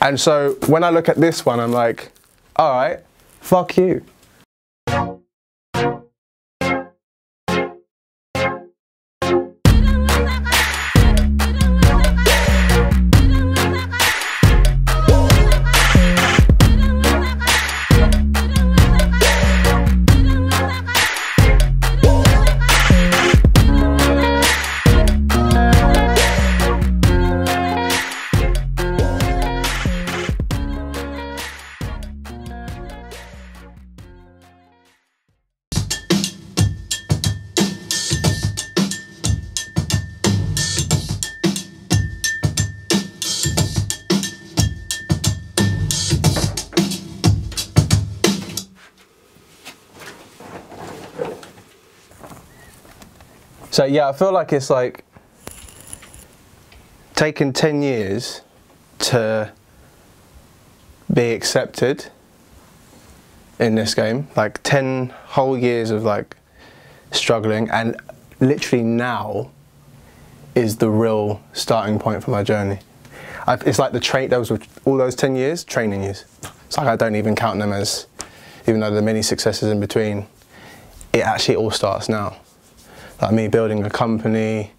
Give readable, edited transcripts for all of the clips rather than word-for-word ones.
And so when I look at this one, I'm like, all right, fuck you. So yeah, I feel like it's like taken 10 years to be accepted in this game. Like 10 whole years of like struggling, and literally now is the real starting point for my journey. It's like all those 10 years, training years. It's like I don't even count them as, even though there are many successes in between, it actually all starts now. Like me building a company,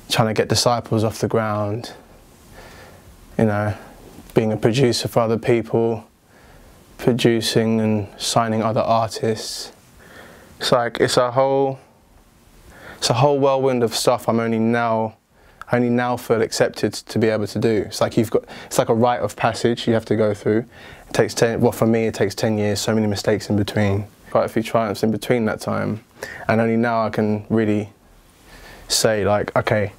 trying to get disciples off the ground, you know, being a producer for other people, producing and signing other artists. It's like, it's a whole whirlwind of stuff I only now feel accepted to be able to do. It's like it's like a rite of passage you have to go through. It takes 10, well for me it takes 10 years, so many mistakes in between. Quite a few triumphs in between that time, and only now I can really say like, okay,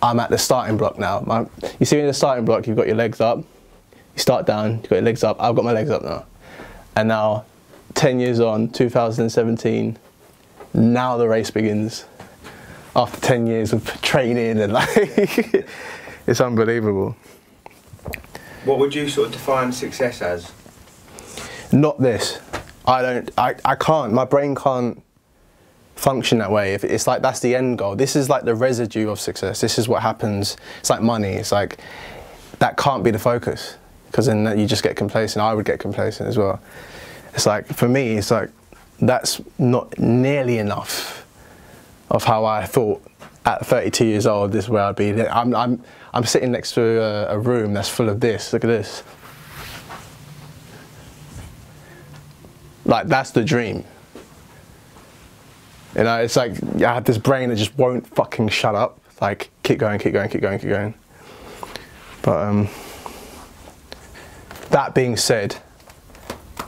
I'm at the starting block now. You see in the starting block you've got your legs up, you start down, you've got your legs up, I've got my legs up now. And now, 10 years on, 2017, now the race begins. After 10 years of training and like, it's unbelievable. What would you sort of define success as? Not this. I can't, my brain can't function that way. If it's like that's the end goal. This is like the residue of success. This is what happens. It's like money. It's like, that can't be the focus, because then you just get complacent. I would get complacent as well. It's like, for me, it's like, that's not nearly enough of how I thought at 32 years old, this is where I'd be. I'm sitting next to a room that's full of this. Look at this. Like, that's the dream. You know, it's like I have this brain that just won't fucking shut up. Like, keep going, keep going, keep going, keep going. But that being said,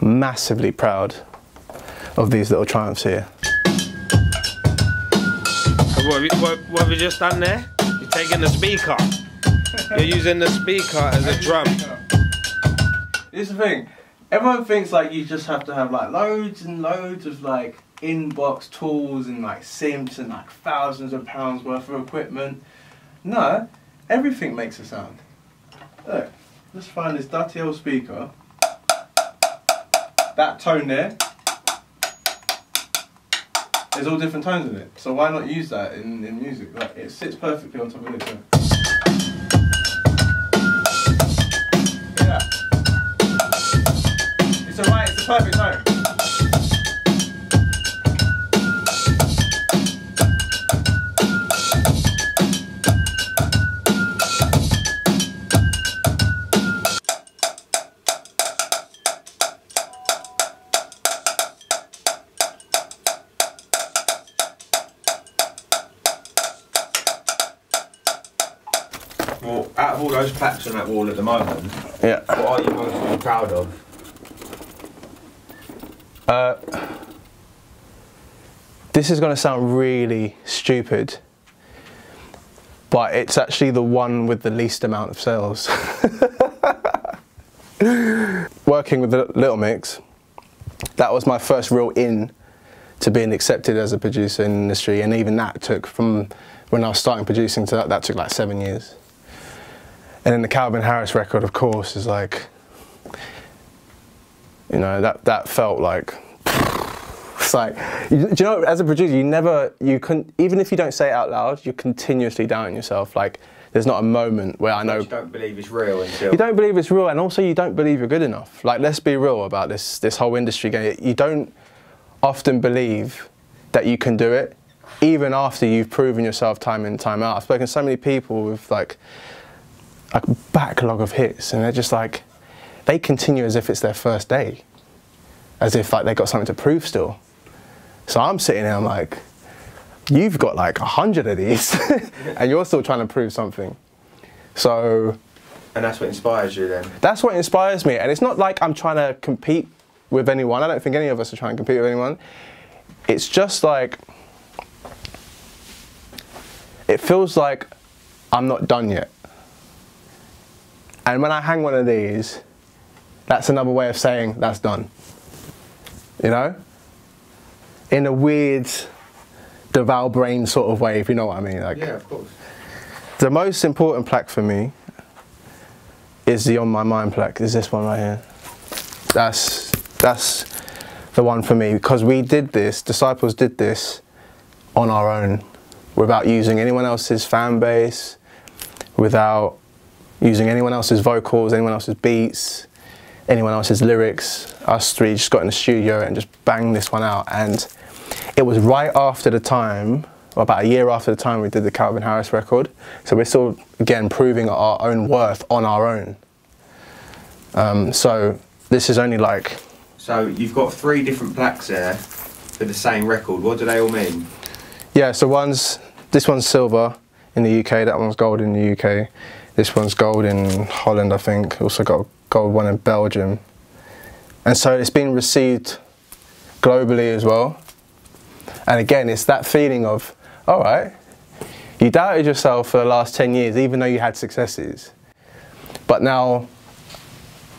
massively proud of these little triumphs here. What have you just done there? You're taking the speaker. You're using the speaker as a drum. Here's the thing. Everyone thinks like you just have to have like loads and loads of like inbox tools and like synths and like thousands of pounds worth of equipment. No, everything makes a sound. Look, let's find this dirty old speaker. That tone there. There's all different tones in it, so why not use that in music? Like, it sits perfectly on top of this. Yeah. It's alright, it's the perfect tone. Well, out of all those plaques on that wall at the moment, yeah, what are you most proud of? This is going to sound really stupid, but it's actually the one with the least amount of sales. Working with Little Mix, that was my first real in to being accepted as a producer in the industry, and even that took, from when I was starting producing to that took like 7 years. And then the Calvin Harris record, of course, is like, you know, that felt like, it's like, do you know, as a producer, you couldn't, even if you don't say it out loud, you're continuously doubting yourself. Like, there's not a moment where I know. You don't believe it's real until. You don't believe it's real, and also you don't believe you're good enough. Like, let's be real about this whole industry game. You don't often believe that you can do it, even after you've proven yourself time in, time out. I've spoken to so many people with like a backlog of hits, and they're just like, they continue as if it's their first day, as if like they got something to prove still. So I'm sitting there, I'm like, you've got like 100 of these, and you're still trying to prove something. So. And that's what inspires you then? That's what inspires me, and it's not like I'm trying to compete with anyone. I don't think any of us are trying to compete with anyone. It's just like, it feels like I'm not done yet. And when I hang one of these, that's another way of saying that's done. You know? In a weird DUVALL brain sort of way, if you know what I mean. Like, yeah, of course. The most important plaque for me is the On My Mind plaque, is this one right here. That's the one for me, because we did this, Disciples did this on our own, without using anyone else's fan base, without using anyone else's vocals, anyone else's beats, anyone else's lyrics. Us three just got in the studio and just banged this one out. And it was right after the time, or about a year after the time we did the Calvin Harris record. So we're still, again, proving our own worth on our own. So this is only like... So you've got 3 different plaques there for the same record. What do they all mean? Yeah, so this one's silver in the UK, that one's gold in the UK. This one's gold in Holland, I think. Also got a gold one in Belgium. And so it's been received globally as well. And again, it's that feeling of, all right, you doubted yourself for the last 10 years, even though you had successes. But now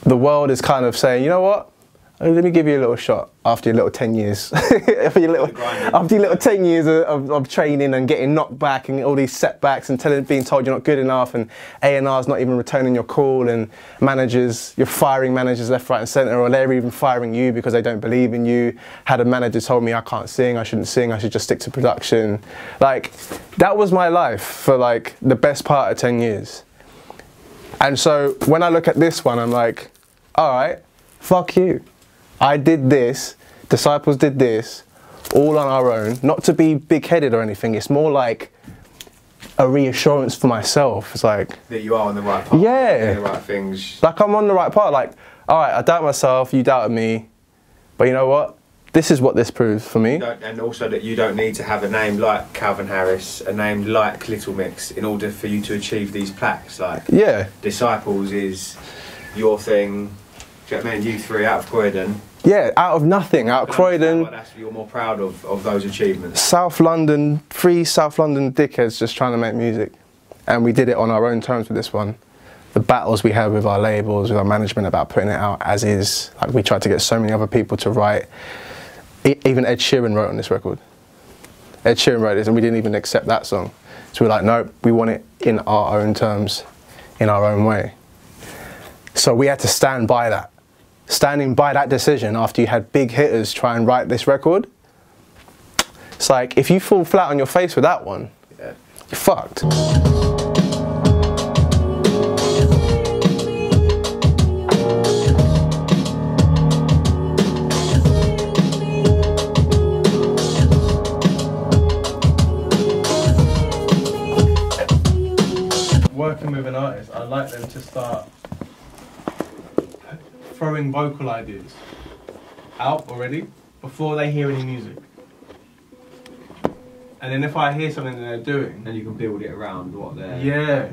the world is kind of saying, you know what? Let me give you a little shot after your little 10 years. after your little 10 years of training and getting knocked back and all these setbacks and being told you're not good enough, and A&R's not even returning your call, and managers, you're firing managers left, right and centre, or they're even firing you because they don't believe in you. Had a manager told me I can't sing, I shouldn't sing, I should just stick to production. Like, that was my life for like the best part of 10 years. And so when I look at this one, I'm like, all right, fuck you. I did this, Disciples did this, all on our own. Not to be big-headed or anything, it's more like a reassurance for myself. It's like... That you are on the right path. Yeah. Doing the right things. Like, I'm on the right path. Like, all right, I doubt myself, you doubted me, but you know what? This is what this proves for me. And also that you don't need to have a name like Calvin Harris, a name like Little Mix, in order for you to achieve these plaques. Like, yeah. Disciples is your thing. Do you know what I mean? You 3 out of Croydon. Yeah, out of nothing, out of Croydon. You're more proud of those achievements. South London, 3 South London dickheads just trying to make music. And we did it on our own terms with this one. The battles we had with our labels, with our management about putting it out as is. Like, we tried to get so many other people to write. Even Ed Sheeran wrote on this record. Ed Sheeran wrote this and we didn't even accept that song. So we're like, no, we want it in our own terms, in our own way. So we had to stand by that. Standing by that decision after you had big hitters try and write this record, it's like, if you fall flat on your face with that one, yeah, you're fucked. Working with an artist, I like them to start throwing vocal ideas out already before they hear any music. And then if I hear something that they're doing, then you can build it around what they're... Yeah.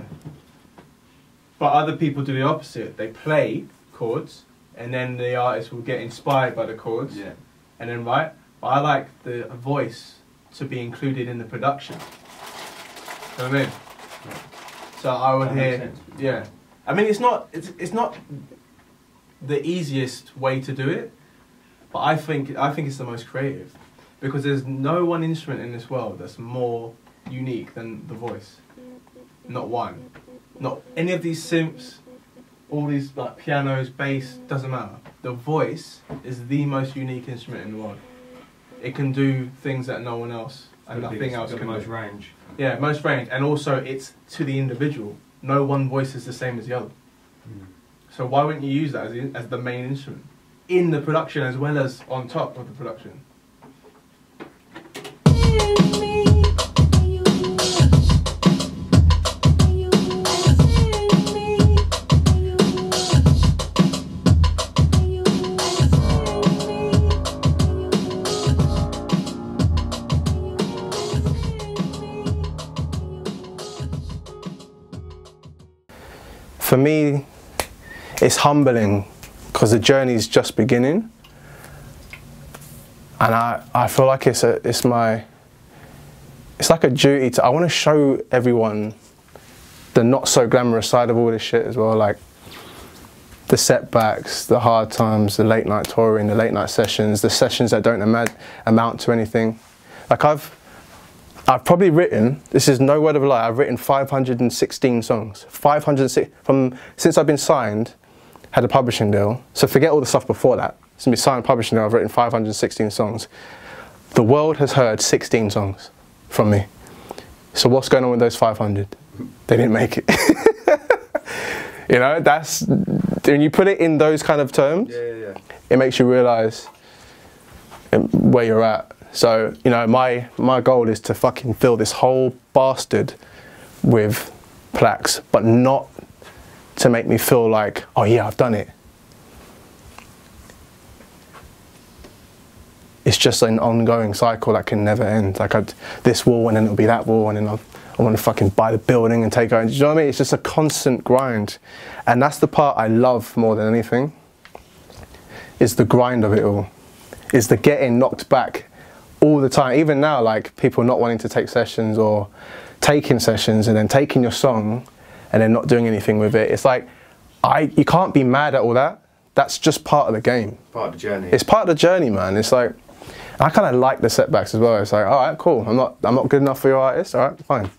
But other people do the opposite. They play chords and then the artist will get inspired by the chords, yeah, and then write. But I like the voice to be included in the production. You know what I mean? Yeah. So I would hear, yeah. I mean, it's not the easiest way to do it, but I think it's the most creative, because there's no one instrument in this world that's more unique than the voice. Not one. Not any of these synths, all these like pianos, bass, doesn't matter. The voice is the most unique instrument in the world. It can do things that no one else and nothing else. Got the most range. Yeah, most range, and also it's to the individual. No one voice is the same as the other. So why wouldn't you use that as the main instrument in the production as well as on top of the production? For me, it's humbling because the journey's just beginning, and I feel like it's like a duty to. I want to show everyone the not so glamorous side of all this shit as well, like the setbacks, the hard times, the late night touring, the late night sessions, the sessions that don't amount to anything. Like I've probably written, this is no word of a lie, I've written 516 songs. 506 since I've been signed, had a publishing deal. So forget all the stuff before that. Since I've been signed publishing deal, I've written 516 songs. The world has heard 16 songs from me. So what's going on with those 500? They didn't make it. You know, that's, when you put it in those kind of terms, it makes you realise where you're at. So, you know, my goal is to fucking fill this whole bastard with plaques, but not to make me feel like, oh yeah, I've done it. It's just an ongoing cycle that can never end. Like this wall, and then it'll be that wall, and then I want to fucking buy the building and take over. Do you know what I mean? It's just a constant grind. And that's the part I love more than anything, is the grind of it all. Is the getting knocked back all the time. Even now, like people not wanting to take sessions or taking sessions and then taking your song and then not doing anything with it. It's like, you can't be mad at all that. That's just part of the game. Part of the journey. It's part of the journey, man. It's like, I kind of like the setbacks as well. It's like, all right, cool. I'm not good enough for your artist. All right, fine.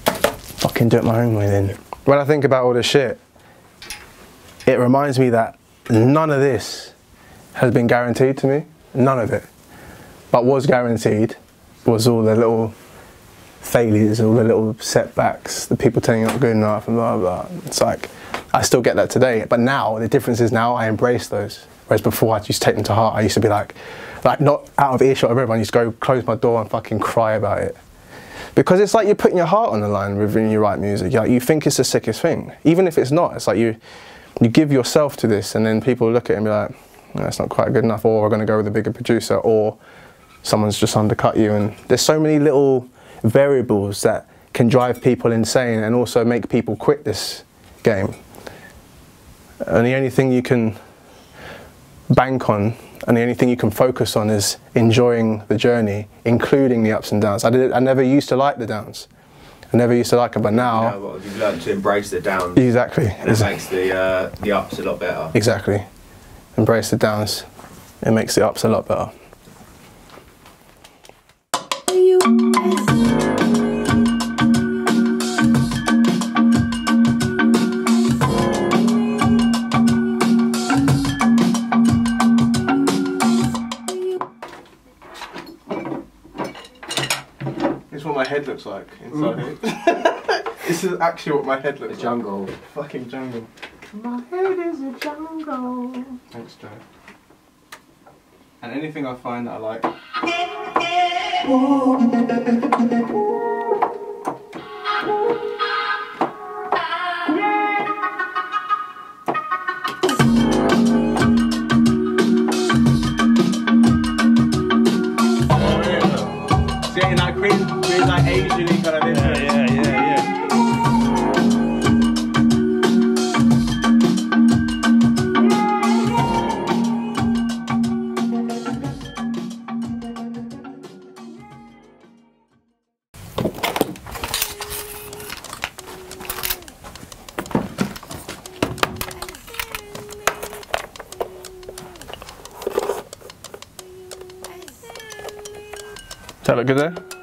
Fucking do it my own way then. When I think about all this shit, it reminds me that none of this has been guaranteed to me. None of it. But was guaranteed was all the little failures, all the little setbacks, the people telling you not good enough and blah, blah, blah. It's like, I still get that today. But now, the difference is now I embrace those. Whereas before I used to take them to heart. I used to be like not out of earshot of everyone. I used to go close my door and fucking cry about it. Because it's like you're putting your heart on the line when you write music. You think it's the sickest thing. Even if it's not, it's like you give yourself to this, and then people look at it and be like, no, that's not quite good enough, or we're going to go with a bigger producer, or someone's just undercut you. And there's so many little variables that can drive people insane and also make people quit this game. And the only thing you can bank on and the only thing you can focus on is enjoying the journey, including the ups and downs. I never used to like the downs. I never used to like them, but now... Well, you've learned to embrace the downs. Exactly. And it makes the ups a lot better. Exactly. Embrace the downs. It makes the ups a lot better. This is what my head looks like inside here. This is actually what my head looks like. A jungle. Fucking jungle. My head is a jungle. Thanks, Joe. And anything I find that I like. See, like create like Asian-y kind of influence. Yeah. Does that look good there?